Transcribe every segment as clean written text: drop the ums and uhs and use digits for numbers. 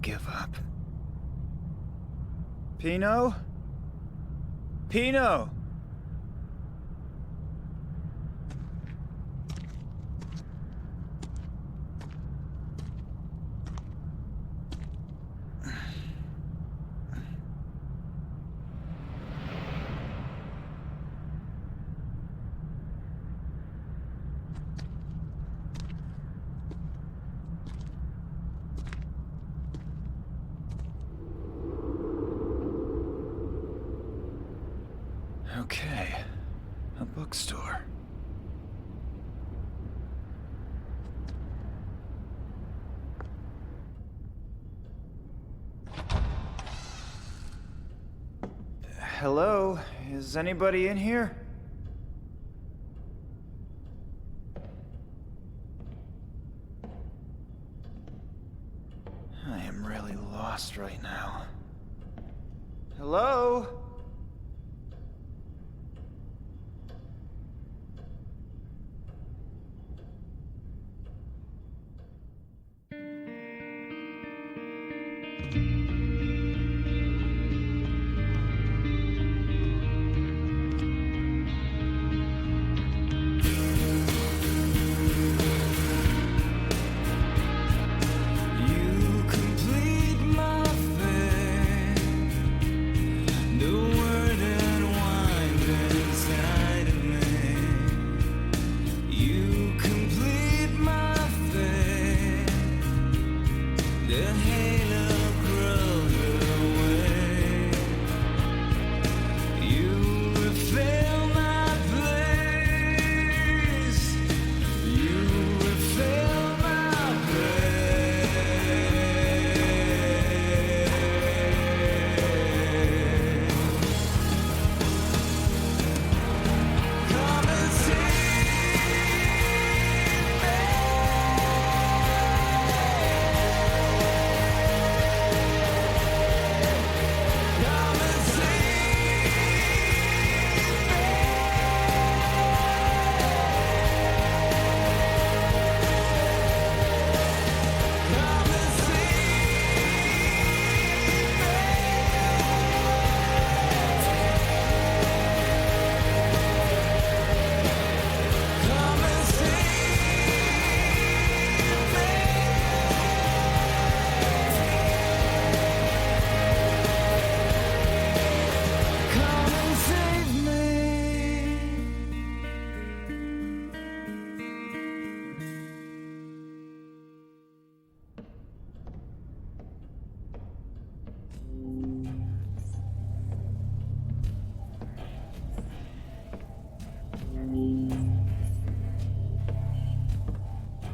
give up. Pino? Pino! Okay, a bookstore. Hello? Is anybody in here? I am really lost right now. Hello?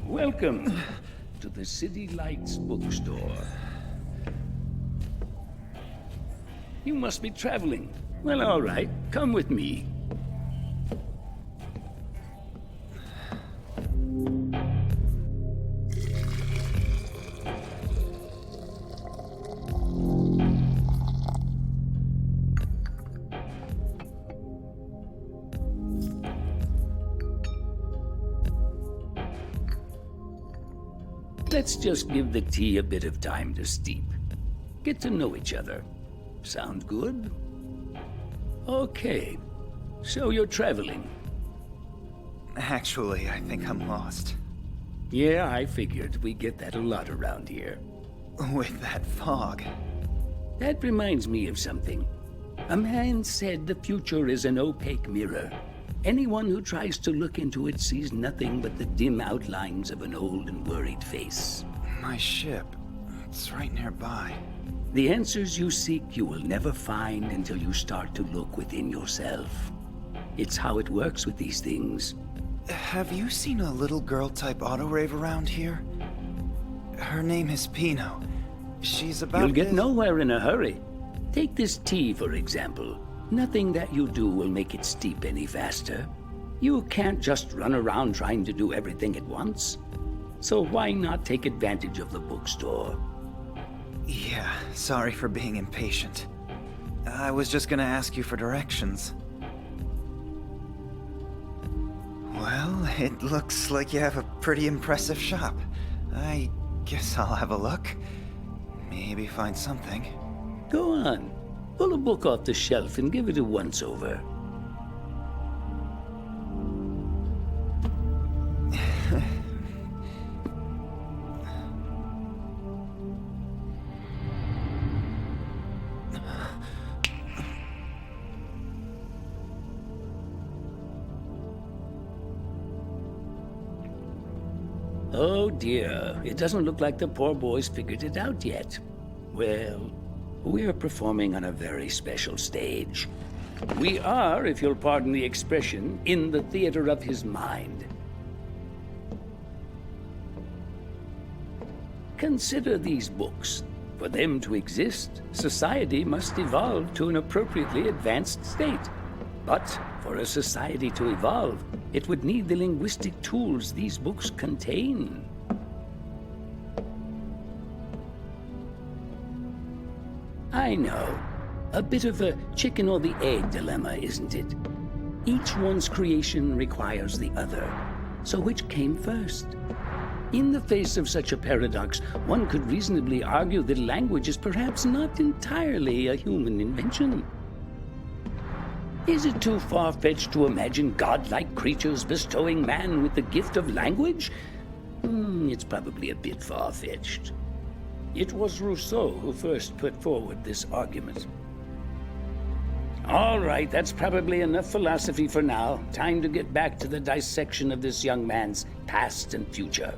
Welcome to the City Lights bookstore. You must be traveling. Well, all right. Come with me. Let's just give the tea a bit of time to steep. Get to know each other. Sound good? Okay. So you're traveling. Actually, I think I'm lost. Yeah, I figured. We get that a lot around here. With that fog. That reminds me of something. A man said the future is an opaque mirror. Anyone who tries to look into it sees nothing but the dim outlines of an old and worried face. My ship. It's right nearby. The answers you seek you will never find until you start to look within yourself. It's how it works with these things. Have you seen a little girl-type auto-rave around here? Her name is Pino. She's about You'll get nowhere in a hurry. Take this tea, for example. Nothing that you do will make it steep any faster. You can't just run around trying to do everything at once. So why not take advantage of the bookstore? Yeah, sorry for being impatient. I was just gonna ask you for directions. Well, it looks like you have a pretty impressive shop. I guess I'll have a look. Maybe find something. Go on. Pull a book off the shelf and give it a once-over. Oh dear, it doesn't look like the poor boy's figured it out yet. Well, we're performing on a very special stage. We are, if you'll pardon the expression, in the theater of his mind. Consider these books. For them to exist, society must evolve to an appropriately advanced state. But for a society to evolve, it would need the linguistic tools these books contain. I know. A bit of a chicken or the egg dilemma, isn't it? Each one's creation requires the other. So which came first? In the face of such a paradox, one could reasonably argue that language is perhaps not entirely a human invention. Is it too far-fetched to imagine godlike creatures bestowing man with the gift of language? It's probably a bit far-fetched. It was Rousseau who first put forward this argument. All right, that's probably enough philosophy for now. Time to get back to the dissection of this young man's past and future.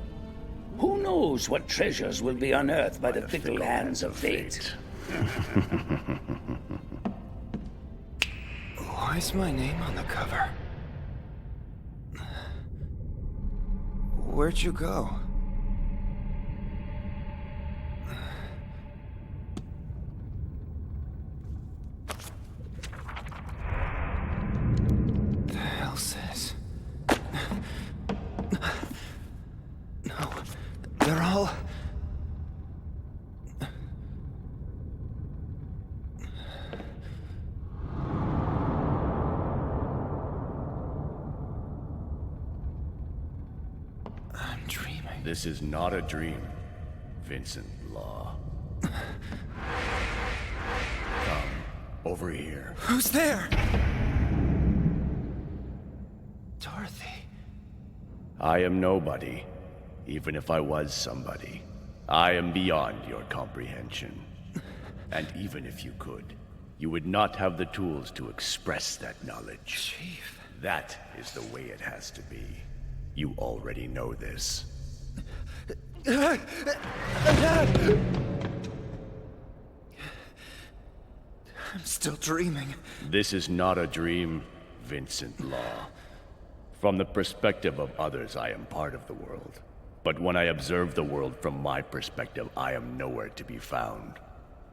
Who knows what treasures will be unearthed by the fickle hands of fate? Why's my name on the cover? Where'd you go? The hell says? No, they're all... This is not a dream, Vincent Law. Come, over here. Who's there? Dorothy. I am nobody, even if I was somebody. I am beyond your comprehension. And even if you could, you would not have the tools to express that knowledge. Chief. That is the way it has to be. You already know this. I'm still dreaming. This is not a dream, Vincent Law. From the perspective of others, I am part of the world. But when I observe the world from my perspective, I am nowhere to be found.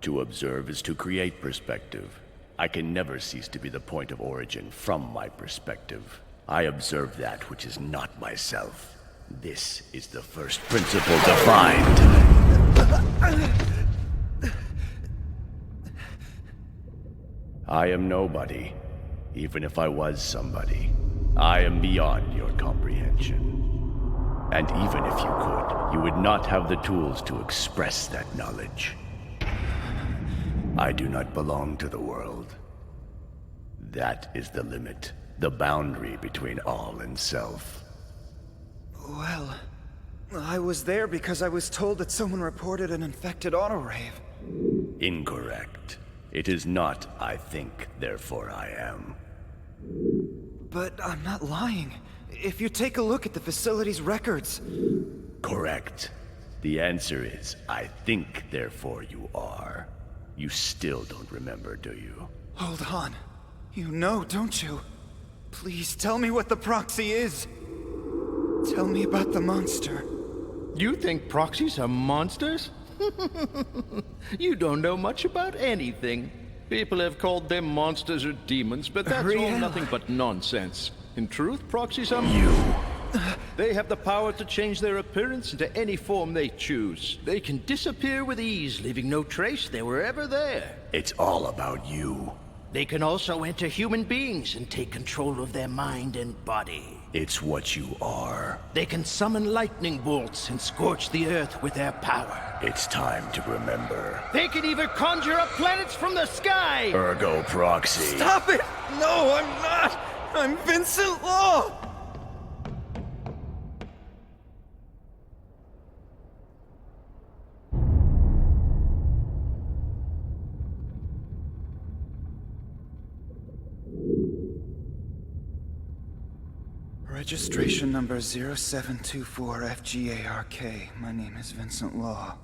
To observe is to create perspective. I can never cease to be the point of origin from my perspective. I observe that which is not myself. This is the first principle defined. I am nobody, even if I was somebody. I am beyond your comprehension. And even if you could, you would not have the tools to express that knowledge. I do not belong to the world. That is the limit, the boundary between all and self. Well, I was there because I was told that someone reported an infected autorave. Incorrect. It is not I think, therefore I am. But I'm not lying. If you take a look at the facility's records... Correct. The answer is I think, therefore you are. You still don't remember, do you? Hold on. You know, don't you? Please tell me what the proxy is. Tell me about the monster. You think proxies are monsters? You don't know much about anything. People have called them monsters or demons, but that's all nothing but nonsense. In truth, proxies are... You. They have the power to change their appearance into any form they choose. They can disappear with ease, leaving no trace they were ever there. It's all about you. They can also enter human beings and take control of their mind and body. It's what you are. They can summon lightning bolts and scorch the earth with their power. It's time to remember. They can even conjure up planets from the sky! Ergo Proxy. Stop it! No, I'm not! I'm Vincent Law! Registration number 0724 FGARK. My name is Vincent Law.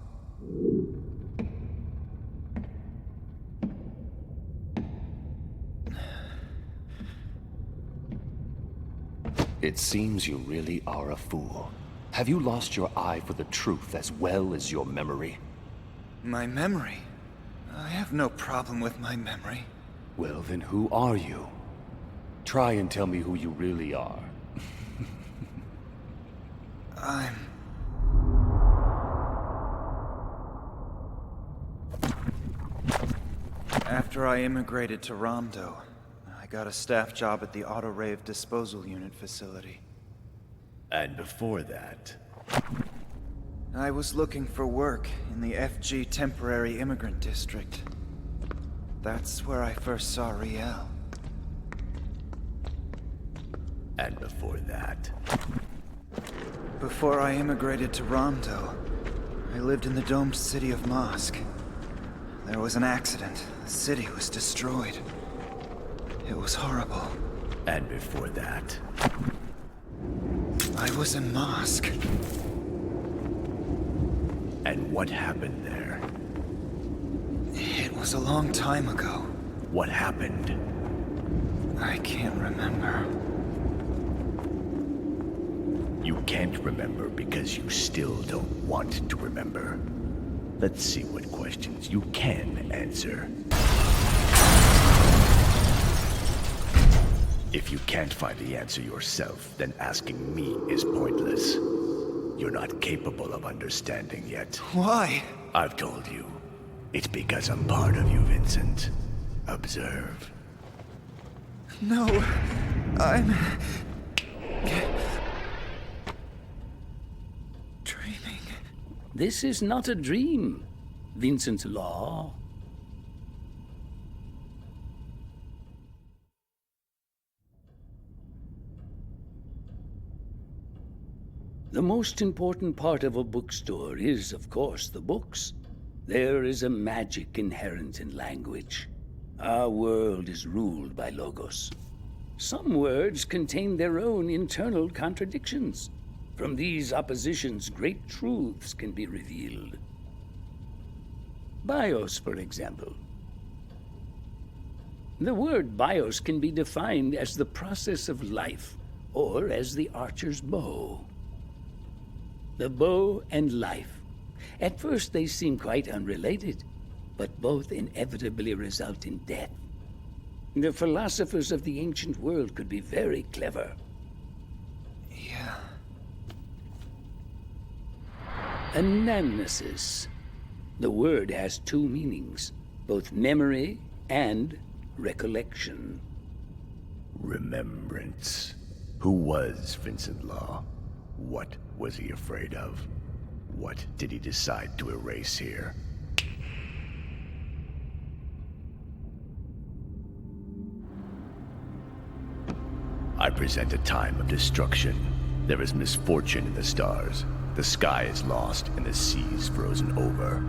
It seems you really are a fool. Have you lost your eye for the truth as well as your memory? My memory? I have no problem with my memory. Well, then who are you? Try and tell me who you really are. After I immigrated to Romdo, I got a staff job at the Autorave Disposal Unit facility. And before that, I was looking for work in the FG Temporary Immigrant District. That's where I first saw Riel. and before that. Before I immigrated to Romdo, I lived in the domed city of Mosque. There was an accident. The city was destroyed. It was horrible. And before that. I was in Mosque. And what happened there? It was a long time ago. What happened? I can't remember. You can't remember because you still don't want to remember. Let's see what questions you can answer. If you can't find the answer yourself, then asking me is pointless. You're not capable of understanding yet. Why? I've told you. It's because I'm part of you, Vincent. Observe. No, I'm... dreaming. This is not a dream, Vincent Law. The most important part of a bookstore is, of course, the books. There is a magic inherent in language. Our world is ruled by logos. Some words contain their own internal contradictions. From these oppositions, great truths can be revealed. Bios, for example. The word bios can be defined as the process of life, or as the archer's bow. The bow and life. At first they seem quite unrelated, but both inevitably result in death. The philosophers of the ancient world could be very clever. Yeah. Anamnesis. The word has two meanings, both memory and recollection. Remembrance. Who was Vincent Law? What was he afraid of? What did he decide to erase here? I present a time of destruction. There is misfortune in the stars. The sky is lost and the seas frozen over.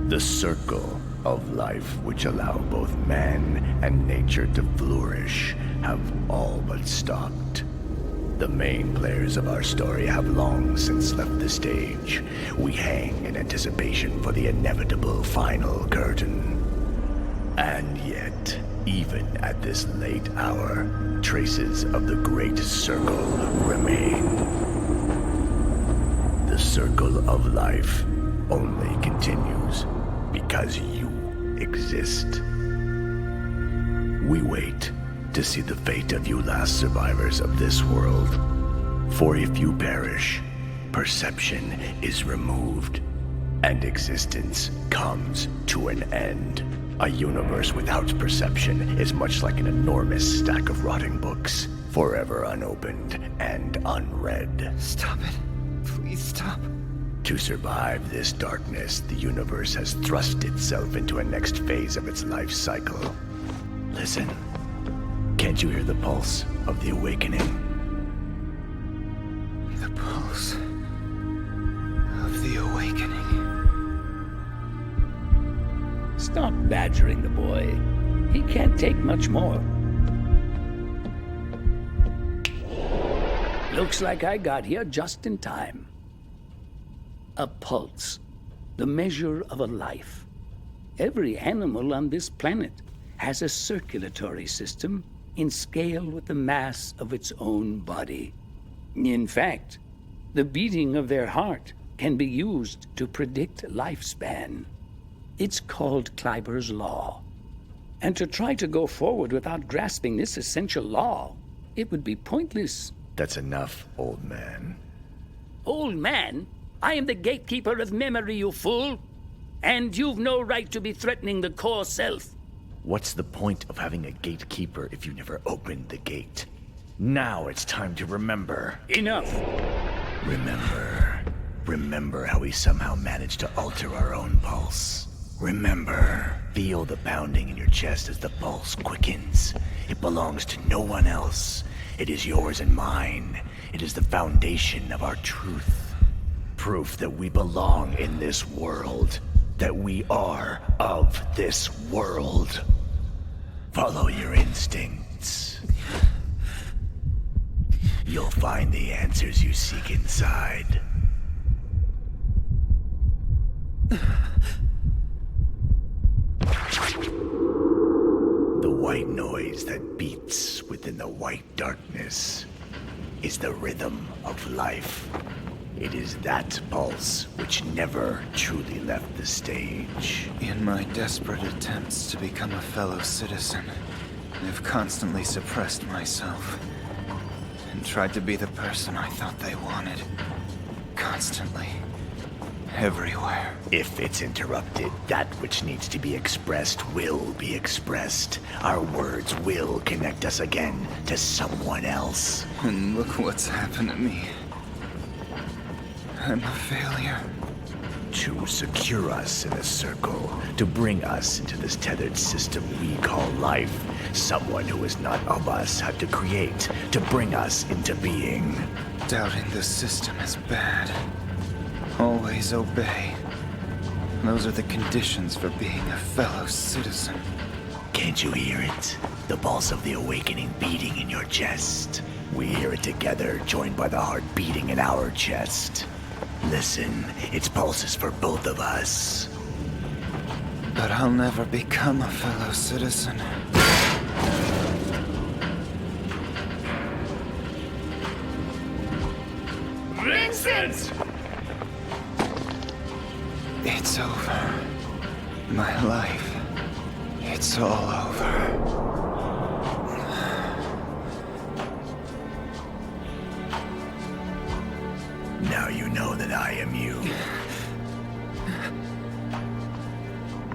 The circle of life which allow both man and nature to flourish have all but stopped. The main players of our story have long since left the stage. We hang in anticipation for the inevitable final curtain. And yet, even at this late hour, traces of the Great Circle remain. The circle of life only continues because you exist. We wait to see the fate of you last survivors of this world. For if you perish, perception is removed, and existence comes to an end. A universe without perception is much like an enormous stack of rotting books, forever unopened and unread. Stop it. Please stop. To survive this darkness, the universe has thrust itself into a next phase of its life cycle. Listen. Can't you hear the pulse of the awakening? The pulse of the awakening. Stop badgering the boy. He can't take much more. Looks like I got here just in time. A pulse, the measure of a life. Every animal on this planet has a circulatory system in scale with the mass of its own body. In fact, the beating of their heart can be used to predict lifespan. It's called Kleiber's Law. And to try to go forward without grasping this essential law, it would be pointless. That's enough, old man. Old man? I am the gatekeeper of memory, you fool! And you've no right to be threatening the core self. What's the point of having a gatekeeper if you never opened the gate? Now it's time to remember. Enough! Remember how we somehow managed to alter our own pulse. Remember. Feel the pounding in your chest as the pulse quickens. It belongs to no one else. It is yours and mine. It is the foundation of our truth. Proof that we belong in this world. That we are of this world. Follow your instincts. You'll find the answers you seek inside. The white noise that beats within the white darkness is the rhythm of life. It is that pulse which never truly left the stage. In my desperate attempts to become a fellow citizen, I've constantly suppressed myself. And tried to be the person I thought they wanted. Constantly. Everywhere. If it's interrupted, that which needs to be expressed will be expressed. Our words will connect us again to someone else. And look what's happened to me. I'm a failure. To secure us in a circle, to bring us into this tethered system we call life, someone who is not of us had to create to bring us into being. Doubting the system is bad. Always obey. Those are the conditions for being a fellow citizen. Can't you hear it? The pulse of the awakening beating in your chest. We hear it together, joined by the heart beating in our chest. Listen, its pulses for both of us. But I'll never become a fellow citizen. Vincent! It's over. My life. It's all over. Now you know that I am you.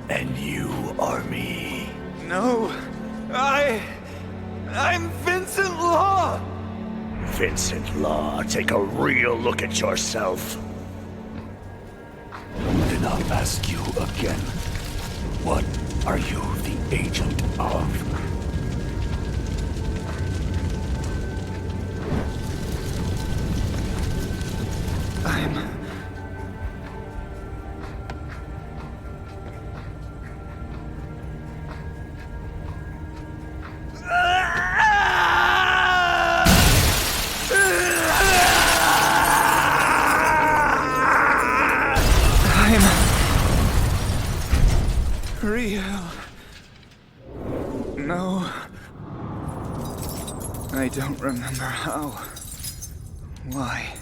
And you are me. No. I'm Vincent Law! Vincent Law, take a real look at yourself. Then I'll ask you again. What are you the agent of? Real. No. I don't remember how. Why.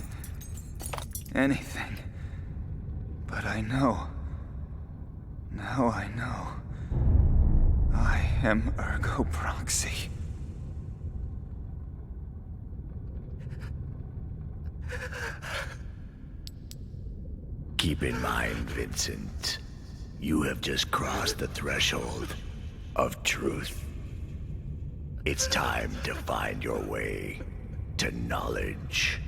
Anything. But I know. Now I know. I am Ergo Proxy. Keep in mind, Vincent, You have just crossed the threshold of truth. It's time to find your way to knowledge.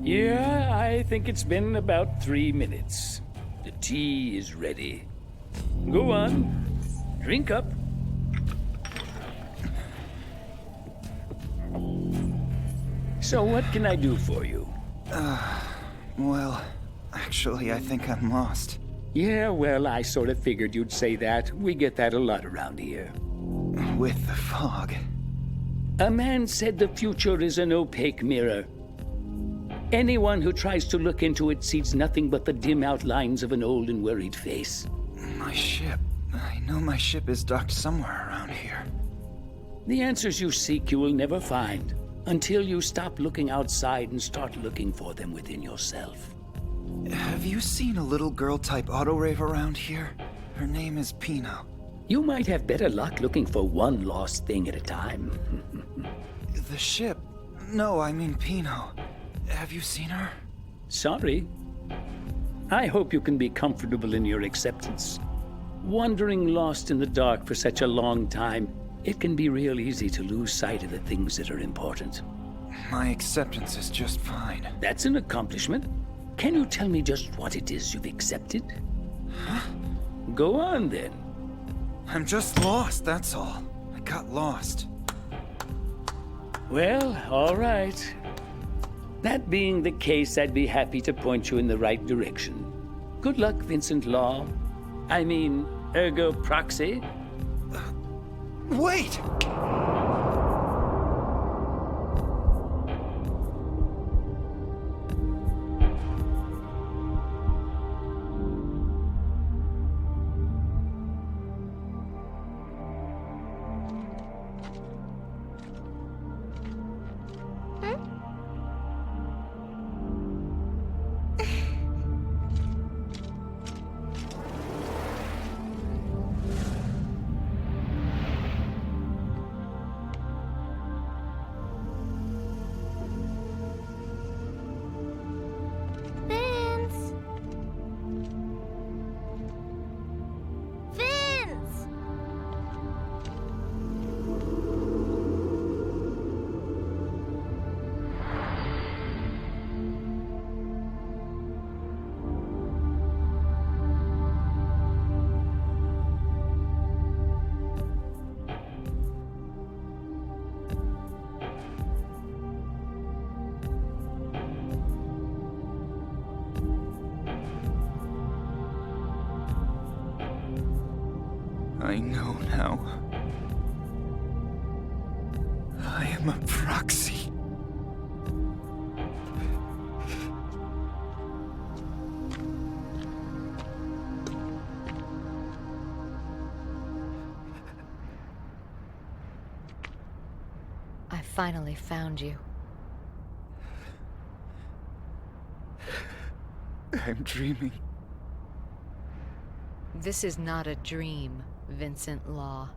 Yeah, I think it's been about 3 minutes. The tea is ready. Go on, drink up. So what can I do for you? Well, actually, I think I'm lost. Yeah, well, I sort of figured you'd say that. We get that a lot around here. With the fog. A man said the future is an opaque mirror. Anyone who tries to look into it sees nothing but the dim outlines of an old and worried face. My ship. I know my ship is docked somewhere around here. The answers you seek you will never find until you stop looking outside and start looking for them within yourself. Have you seen a little girl-type autorave around here? Her name is Pino. You might have better luck looking for one lost thing at a time. The ship? No, I mean Pino. Have you seen her? Sorry. I hope you can be comfortable in your acceptance. Wandering lost in the dark for such a long time, it can be real easy to lose sight of the things that are important. My acceptance is just fine. That's an accomplishment. Can you tell me just what it is you've accepted? Huh? Go on, then. I'm just lost, that's all. I got lost. Well, all right. That being the case, I'd be happy to point you in the right direction. Good luck, Vincent Law. I mean, Ergo Proxy. Wait! Vince! Vince! I know now. I am a proxy. I finally found you. I'm dreaming. This is not a dream, Vincent Law.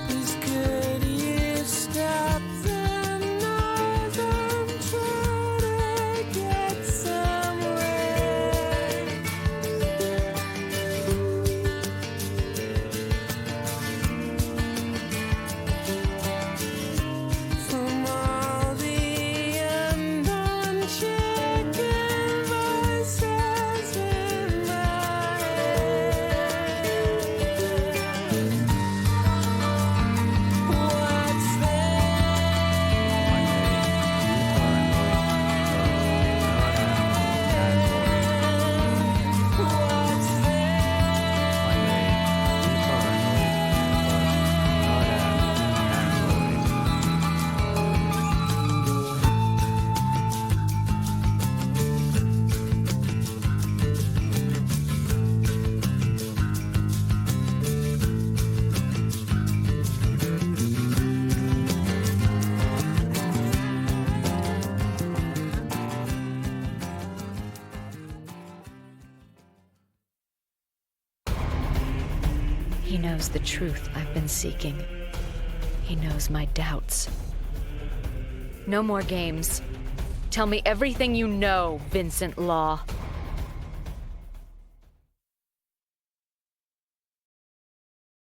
This could He knows the truth I've been seeking. He knows my doubts. No more games. Tell me everything you know, Vincent Law.